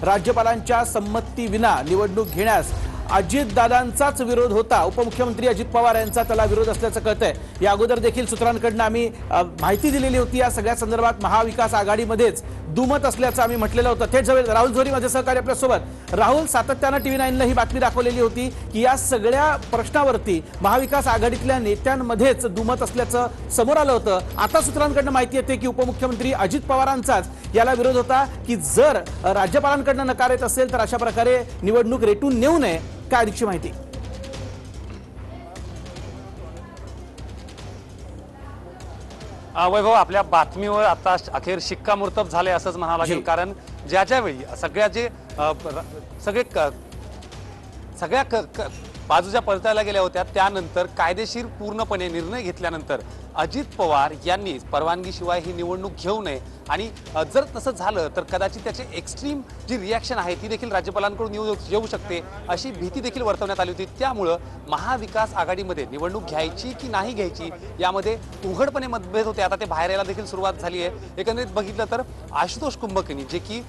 राज्यपालांच्या संमतीविना निवडणूक घेण्यास अजितदादांचाच विरोध होता। उपमुख्यमंत्री अजित पवार यांचा त्याला विरोध असल्याचं कळतंय। या अगोदर देखील सूत्रांकडून आम्ही माहिती दिलेली होती। या सगळ्या संदर्भात महाविकास आघाडीमध्येच दुमत असल्याचं आम्ही म्हटलेलं होतं। थेट जवळ राहुल झोरी माझे सहकारी आपल्या सोबत। राहुल, सातत्याने TV9ला ही बातमी दाखवलेली होती की या सगळ्या प्रश्नावरती महाविकास आघाडीतल्या नेत्यांमध्येच दुमत असल्याचं समोर आलं होतं। आता सूत्रांकडून माहिती येते की उपमुख्यमंत्री अजित पवारांचाच याला विरोध होता की जर राज्यपालांकडून नकार येत असेल तर अशा प्रकारे निवडणूक रेटून नेऊ नये। काय अधिकची माहिती? वैभव, आपल्या बातमीवर आता अखेर शिक्कामोर्तब झाले असंच म्हणावं लागेल। कारण ज्या वेळी सगळ्या बाजूच्या पडताळल्या गेल्या होत्या त्यानंतर कायदेशीर पूर्णपणे निर्णय घेतल्यानंतर अजित पवार यांनी परवानगीशिवाय ही निवडणूक घेऊ नये आणि जर तसं झालं तर कदाचित त्याचे एक्स्ट्रीम जी रिॲक्शन आहे ती देखील राज्यपालांकडून येऊ शकते अशी भीती देखील वर्तवण्यात आली होती। त्यामुळे महाविकास आघाडीमध्ये निवडणूक घ्यायची की नाही घ्यायची यामध्ये उघडपणे मतभेद होते। आता ते बाहेर यायला देखील सुरुवात झाली आहे। एकंदरीत बघितलं तर आशुतोष कुंभकर्णी जे की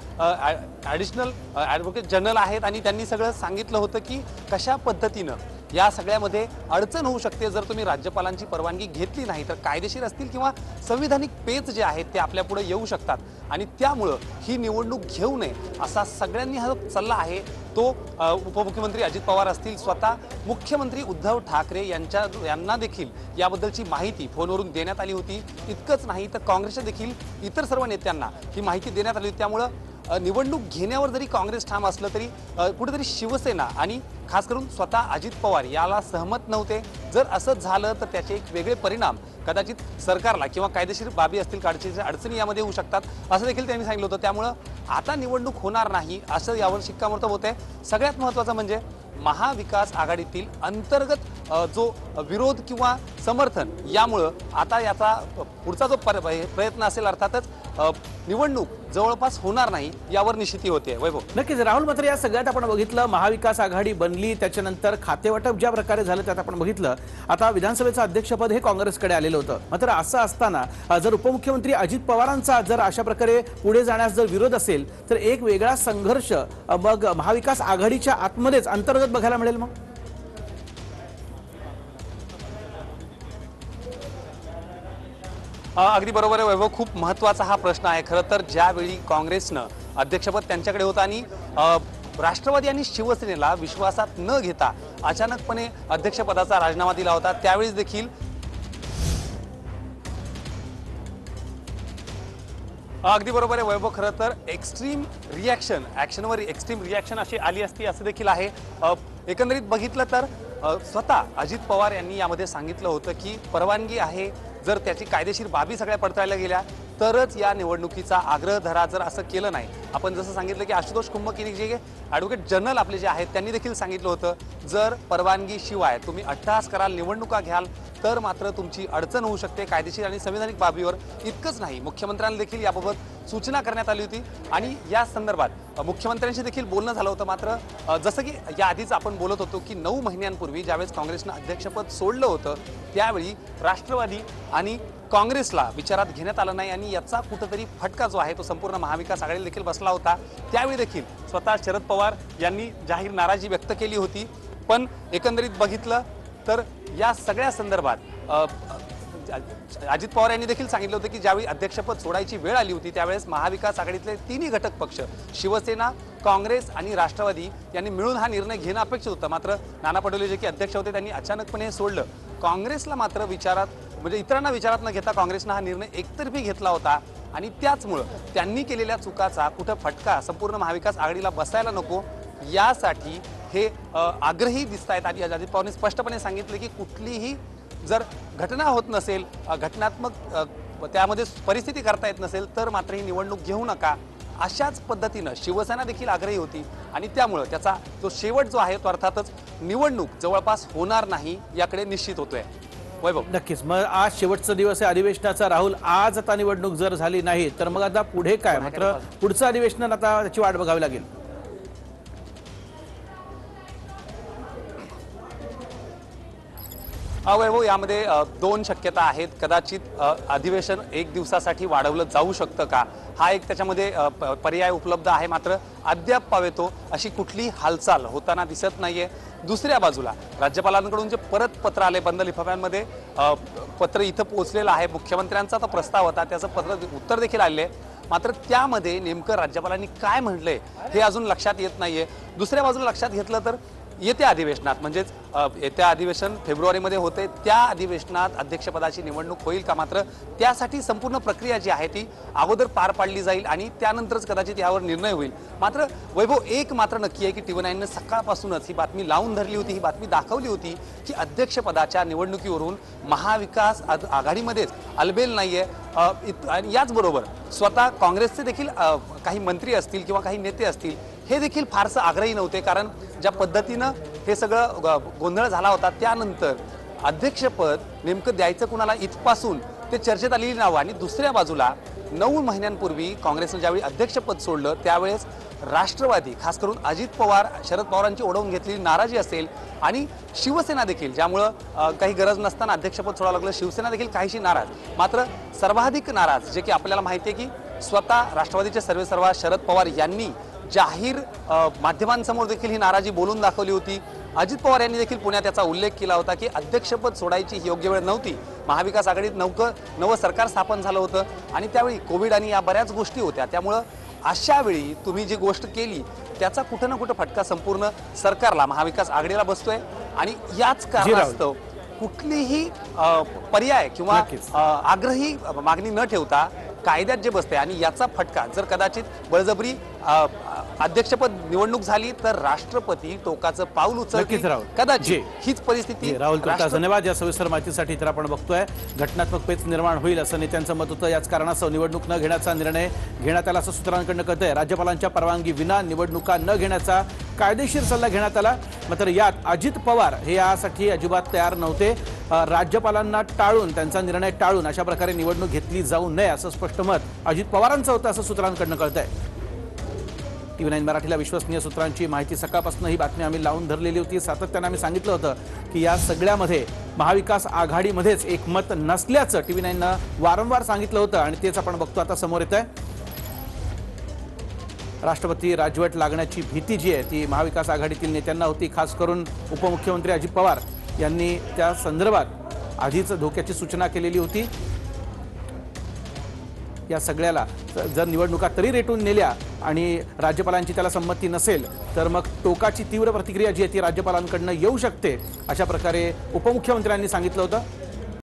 ॲडिशनल ॲडव्होकेट जनरल आहेत आणि त्यांनी सगळं सांगितलं होतं की कशा पद्धतीनं या सगळ्यामध्ये अडचण होऊ शकते जर तुम्ही राज्यपालांची परवानगी घेतली नाही तर कायदेशीर असतील किंवा संविधानिक पेच जे आहेत ते आपल्या पुढे येऊ शकतात आणि त्यामुळे ही निवडणूक घेऊ नये असा सगळ्यांनी हा सल्ला आहे तो उपमुख्यमंत्री अजित पवार असतील, स्वतः मुख्यमंत्री उद्धव ठाकरे यांना देखील याबद्दलची माहिती फोनवरून देण्यात आली होती। इतकंच नाही तर काँग्रेसच्या देखील इतर सर्व नेत्यांना ही माहिती देण्यात आली होती। त्यामुळे निवडणूक घेण्यावर जरी काँग्रेस ठाम असलं तरी कुठेतरी शिवसेना आणि खास करून स्वतः अजित पवार याला सहमत नव्हते। जर असं झालं तर त्याचे एक वेगळे परिणाम कदाचित सरकारला किंवा कायदेशीर बाबी असतील काढण्याच्या अडचणी यामध्ये होऊ शकतात असं देखील त्यांनी सांगितलं होतं। त्यामुळे आता निवडणूक होणार नाही असं यावर शिक्कामोर्तब होते। सगळ्यात महत्त्वाचं म्हणजे महाविकास आघाडीतील अंतर्गत जो विरोध किंवा समर्थन यामुळे आता याचा पुढचा जो प्रयत्न असेल अर्थातच निवडणूक जवळपास होणार नाही यावर निश्चिती होते। वैभव, नक्कीच राहुल, मात्र या सगळ्यात आपण बघितलं महाविकास आघाडी बनली त्याच्यानंतर खातेवाटप ज्या प्रकारे झालं त्यात आपण बघितलं आता विधानसभेचं अध्यक्षपद हे काँग्रेसकडे आलेलं होतं। मात्र असं असताना जर उपमुख्यमंत्री अजित पवारांचा जर अशा प्रकारे पुढे जाण्यास जर विरोध असेल तर एक वेगळा संघर्ष मग महाविकास आघाडीच्या आतमध्येच अंतर्गत बघायला मिळेल। मग अगदी बरोबर आहे वैभव, खूप महत्त्वाचा हा प्रश्न आहे। खरं तर ज्यावेळी काँग्रेसनं अध्यक्षपद त्यांच्याकडे होतं आणि राष्ट्रवादी आणि शिवसेनेला विश्वासात न घेता अचानकपणे अध्यक्षपदाचा राजीनामा दिला होता त्यावेळेस देखील अगदी बरोबर आहे वैभव, खरं तर एक्स्ट्रीम ॲक्शनवर एक्स्ट्रीम रिॲक्शन अशी आली असती असं देखील आहे। एकंदरीत बघितलं तर स्वतः अजित पवार यांनी यामध्ये सांगितलं होतं की परवानगी आहे, जर त्याची कायदेशीर बाबी सगळ्या पडताळल्या गेल्या तरच या निवडणुकीचा आग्रह धरा। जर असं केलं नाही, आपण जसं सांगितलं की आशुतोष कुंभकर्णी जे ॲडव्होकेट जनरल आपले जे आहेत त्यांनी देखील सांगितलं होतं जर परवानगीशिवाय तुम्ही अट्टहास कराल, निवडणुका घ्याल तर मात्र तुमची अडचण होऊ शकते कायदेशीर आणि संविधानिक बाबीवर। इतकंच नाही, मुख्यमंत्र्यांना देखील याबाबत सूचना करण्यात आली होती आणि या संदर्भात मुख्यमंत्र्यांशी देखील बोलणं झालं होतं। मात्र जसं की याआधीच आपण बोलत होतो की 9 महिन्यांपूर्वी ज्यावेळेस काँग्रेसनं अध्यक्षपद सोडलं होतं त्यावेळी राष्ट्रवादी आणि काँग्रेसला विचारात घेण्यात आलं नाही आणि याचा कुठेतरी फटका जो आहे तो संपूर्ण महाविकास आघाडीला देखील बसला होता। त्यावेळी देखील स्वतः शरद पवार यांनी जाहीर नाराजी व्यक्त केली होती। पण एकंदरीत बघितलं तर या सगळ्या संदर्भात अजित पवार यांनी देखील सांगितलं होतं की ज्यावेळी अध्यक्षपद सोडायची वेळ आली होती त्यावेळेस महाविकास आघाडीतले तिन्ही घटक पक्ष शिवसेना, काँग्रेस आणि राष्ट्रवादी यांनी मिळून हा निर्णय घेणं अपेक्षित होतं। मात्र नाना पटोले जे की अध्यक्ष होते त्यांनी अचानकपणे सोडलं। काँग्रेसला मात्र म्हणजे इतरांना विचारात न घेता काँग्रेसनं हा निर्णय एकतर्फी घेतला होता आणि त्याचमुळे त्यांनी केलेल्या चुकाचा कुठं फटका संपूर्ण महाविकास आघाडीला बसायला नको यासाठी हे आग्रही दिसत आहेत। आणि अजित पवारांनी स्पष्टपणे सांगितलं की कुठलीही जर घटना होत नसेल, घटनात्मक त्यामध्ये परिस्थिती करता येत नसेल तर मात्र ही निवडणूक घेऊ नका अशाच पद्धतीनं शिवसेना देखील आग्रही होती आणि त्यामुळे त्याचा जो शेवट जो आहे तो अर्थातच निवडणूक जवळपास होणार नाही याकडे निश्चित होतोय। वैभव, नक्कीच मग आज शेवटचा दिवस आहे अधिवेशनाचा राहुल, आज आता निवडणूक जर झाली नाही तर मग आता पुढे काय? मात्र पुढचं अधिवेशनात आता त्याची वाट बघावी लागेल। वैभव, यामध्ये दोन शक्यता आहेत. कदाचित अधिवेशन 1 दिवसासाठी वाढवलं जाऊ शकतं का, हा एक त्याच्यामध्ये पर्याय उपलब्ध आहे. मात्र अद्याप पावेतो अशी कुठली हालचाल होताना दिसत नाहीये. दुसऱ्या बाजूला राज्यपालांकडून जे परत पत्र आले बंद लिफाफ्यांमध्ये, पत्र इथं पोहोचलेलं आहे. मुख्यमंत्र्यांचा तो प्रस्ताव होता, त्याचं उत्तर देखील आले. मात्र त्यामध्ये नेमकं राज्यपालांनी काय म्हटलंय हे अजून लक्षात येत नाहीये. दुसऱ्या बाजूला लक्षात घेतलं तर येत्या अधिवेशनात, म्हणजेच येत्या अधिवेशन फेब्रुवारीमध्ये होते, त्या अधिवेशनात अध्यक्षपदाची निवडणूक होईल का, मात्र त्यासाठी संपूर्ण प्रक्रिया जी आहे ती अगोदर पार पाडली जाईल आणि त्यानंतरच कदाचित यावर निर्णय होईल. मात्र वैभव, एक मात्र नक्की आहे की TV9 सकाळपासूनच ही बातमी लावून धरली होती, ही बातमी दाखवली होती की अध्यक्षपदाच्या निवडणुकीवरून महाविकास आघाडीमध्येच अलबेल नाहीये. आणि याचबरोबर स्वतः काँग्रेसचे देखील काही मंत्री असतील किंवा काही नेते असतील, हे देखील फारसं आग्रही नव्हते. कारण ज्या पद्धतीनं हे सगळं गोंधळ झाला होता, त्यानंतर अध्यक्षपद नेमकं द्यायचं कुणाला इथपासून ते चर्चेत आलेली नावं. आणि दुसऱ्या बाजूला 9 महिन्यांपूर्वी काँग्रेसनं ज्यावेळी अध्यक्षपद सोडलं, त्यावेळेस राष्ट्रवादी, खास करून अजित पवार, शरद पवारांची ओढवून घेतलेली नाराजी असेल आणि शिवसेना देखील, ज्यामुळं काही गरज नसताना अध्यक्षपद सोडावं लागलं, शिवसेना देखील काहीशी नाराज. मात्र सर्वाधिक नाराज, जे की आपल्याला माहिती आहे की स्वतः राष्ट्रवादीचे सर्वेसर्वा शरद पवार यांनी जाहीर माध्यमांसमोर देखील ही नाराजी बोलून दाखवली होती. अजित पवार यांनी देखील पुण्यात त्याचा उल्लेख केला होता की अध्यक्षपद सोडायची ही योग्य वेळ नव्हती. महाविकास आघाडीत नवं सरकार स्थापन झालं होतं आणि त्यावेळी कोविड आणि या बऱ्याच गोष्टी होत्या. त्यामुळं अशा वेळी तुम्ही जी गोष्ट केली त्याचा कुठं ना कुठं फटका संपूर्ण सरकारला, महाविकास आघाडीला बसतोय. आणि याच कारणास्तव कुठलीही पर्याय किंवा आग्रही मागणी न ठेवता कायद्यात जे बसते आणि याचा फटका जर कदाचित बळजबरी अध्यक्षपद निवडणूक झाली तर राष्ट्रपती टोकाचं पाऊल उचलतील. कदाचित हीच परिस्थिती. राहुल तुर्तास धन्यवाद या सविस्तर माहितीसाठी. तर आपण बघतोय घटनात्मक पेच निर्माण होईल असं नेत्यांचं मत होतं. याच कारणास्तव निवडणूक न घेण्याचा निर्णय घेण्यात आला असं सूत्रांकडून कळतंय. राज्यपालांच्या परवानगी विना निवडणुका न घेण्याचा कायदेशीर सल्ला घेण्यात आला. मात्र यात अजित पवार हे यासाठी अजिबात तयार नव्हते. राज्यपालांना टाळून, त्यांचा निर्णय टाळून अशा प्रकारे निवडणूक घेतली जाऊ नये असं स्पष्ट मत अजित पवारांचं होतं असं सूत्रांकडून कळतंय. TV9 मराठीला विश्वसनीय सूत्रांची माहिती. सकाळपासून ही बातमी आम्ही लावून धरलेली होती. सातत्याने आम्ही सांगितलं होतं की या सगळ्यामध्ये महाविकास आघाडीमध्येच एकमत नसल्याचं TV9 वारंवार सांगितलं होतं आणि तेच आपण बघतो आता समोर येत आहे. राष्ट्रपती राजवट लागण्याची भीती जी आहे ती महाविकास आघाडीतील नेत्यांना होती. खास करून उपमुख्यमंत्री अजित पवार यांनी त्या संदर्भात आधीच धोक्याची सूचना केलेली होती. या सगळ्याला जर निवडणुका तरी रेटून नेल्या आणि राज्यपालांची त्याला संमती नसेल तर मग टोकाची तीव्र प्रतिक्रिया जी आहे ती राज्यपालांकडून येऊ शकते, अशा प्रकारे उपमुख्यमंत्र्यांनी सांगितलं होतं.